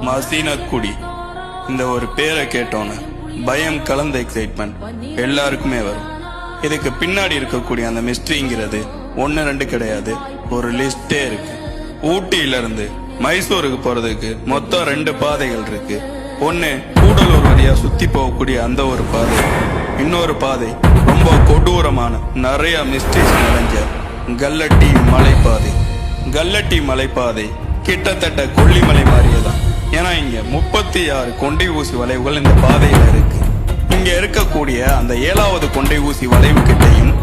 மசீனக்குடி. இந்த ஒரு பேரை கேட்டோன்னு பயம் கலந்த எக்ஸைட்மெண்ட் எல்லாருக்குமே வரும். இதுக்கு பின்னாடி இருக்கக்கூடிய அந்த மிஸ்ட்ரிங்கிறது 1-2 கிடையாது, ஒரு லிஸ்டே இருக்கு. ஊட்டியில இருந்து மைசூருக்கு போறதுக்கு மொத்தம் 2 பாதைகள் இருக்கு. ஒன்னு கூடலூர் வழியா சுத்தி போகக்கூடிய அந்த ஒரு பாதை, இன்னொரு பாதை ரொம்ப கொடூரமான நிறைய மிஸ்ட்ரிஸ் நிறைஞ்ச கல்லட்டி மலைப்பாதை. கல்லட்டி மலைப்பாதை கிட்டத்தட்ட கொல்லிமலை மாதிரியேதான். ஏன்னா இங்க 36 கொண்டை ஊசி வளைவுகள் இந்த பாதையில இருக்கு. இங்க இருக்கக்கூடிய அந்த 7வது கொண்டை ஊசி வளைவு கிட்டையும்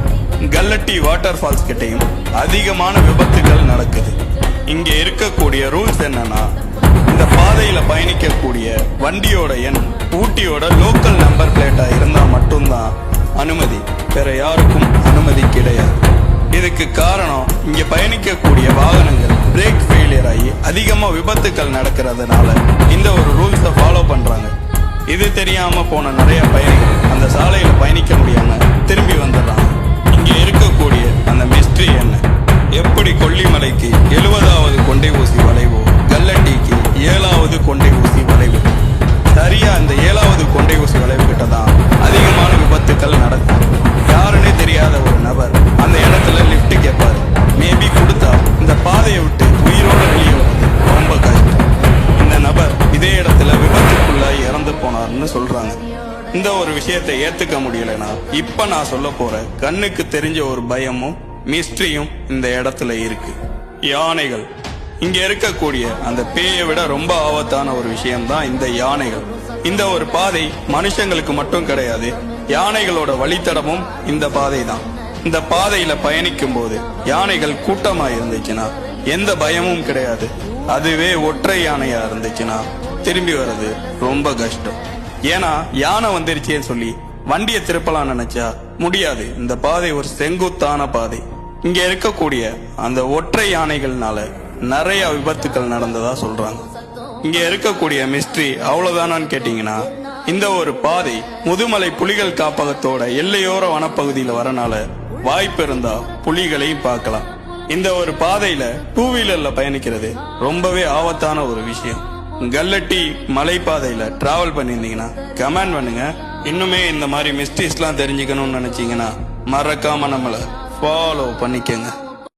கல்லட்டி வாட்டர் ஃபால்ஸ் கிட்டையும் அதிகமான விபத்துகள் நடக்குது. இங்க இருக்கக்கூடிய ரூல்ஸ் என்னன்னா, இந்த பாதையில பயணிக்கக்கூடிய வண்டியோட எண் ஊட்டியோட லோக்கல் நம்பர் பிளேட்டா இருந்தா மட்டும்தான் அனுமதி, வேற யாருக்கும் அனுமதி கிடையாது. இதுக்கு காரணம் இங்க பயணிக்கக்கூடிய வாகனங்கள் பிரேக் ஃபெயிலியர் ஆகி அதிகமா விபத்துக்கள் நடக்கிறதுனால இந்த ஒரு ரூல்ஸை ஃபாலோ பண்றாங்க. இது தெரியாம போன நிறைய பயணிகள் அந்த சாலையில பயணிக்க முடியாம திரும்பி வந்துடுறாங்க. இங்க இருக்கக்கூடிய அந்த மிஸ்ட்ரி என்ன, எப்படி கொல்லிமலைக்கு 70வது கொண்டை ஊசி வளைவோ கல்லட்டிக்கு 7வது கொண்டை ஊசி வளைவு, சரியா இந்த 7வது கொண்டை ஊசி வளைவு கிட்ட தான் அதிகமான விபத்துக்கள் நடக்கும். யாருன்னே தெரியாத ஒரு நபர் அந்த இடத்துல லிப்ட் கேட்பாரு. மேபி கொடுத்தா இந்த பாதையை விட்டு உயிரோட வெளியே வருது ரொம்ப கஷ்டம். இந்த நபர் இதே இடத்துல விபத்துக்குள்ள இறந்து போனார்னு சொல்றாங்க. இந்த ஒரு விஷயத்தை ஏத்துக்க முடியலனா இப்ப நான் சொல்ல போற கண்ணுக்கு தெரிஞ்ச ஒரு பயமும் மிஸ்ட்ரியும் இந்த இடத்துல இருக்கு. யானைகள். இங்க இருக்கக்கூடிய அந்த பேயை விட ரொம்ப ஆபத்தான ஒரு விஷயம்தான் இந்த யானைகள். இந்த ஒரு பாதை மனுஷங்களுக்கு மட்டும் கிடையாது, யானைகளோட வழித்தடமும் இந்த பாதை தான். இந்த பாதையில பயணிக்கும் போது யானைகள் கூட்டமா இருந்துச்சுன்னா எந்த பயமும் கிடையாது. அதுவே ஒற்றை யானையா இருந்துச்சுன்னா திரும்பி வர்றது ரொம்ப கஷ்டம். ஏன்னா யானை வந்துருச்சேன்னு சொல்லி வண்டியை திருப்பலாம் நினைச்சா முடியாது. இந்த பாதை ஒரு செங்குத்தான பாதை. இங்க இருக்கக்கூடிய அந்த ஒற்றை யானைகள்னால நிறைய விபத்துக்கள் நடந்ததா சொல்றாங்க. இங்க இருக்கக்கூடிய மிஸ்ட்ரி அவ்வளவுதானான்னு கேட்டீங்கன்னா, இந்த ஒரு பாதை முதுமலை புலிகள் காப்பகத்தோட எல்லையோர வனப்பகுதியில வரனால வாய்ப்பு இருந்தா புலிகளையும் பார்க்கலாம். இந்த ஒரு பாதையில 2 வீலர்ல பயணிக்கிறது ரொம்பவே ஆபத்தான ஒரு விஷயம். கல்லட்டி மலைப்பாதையில டிராவல் பண்ணியிருந்தீங்கன்னா கமெண்ட் பண்ணுங்க. இன்னுமே இந்த மாதிரி மிஸ்ட்ரிஸ்லாம் தெரிஞ்சுக்கணும்னு நினைச்சீங்கன்னா மறக்காம நம்மளை ஃபாலோ பண்ணிக்கங்க.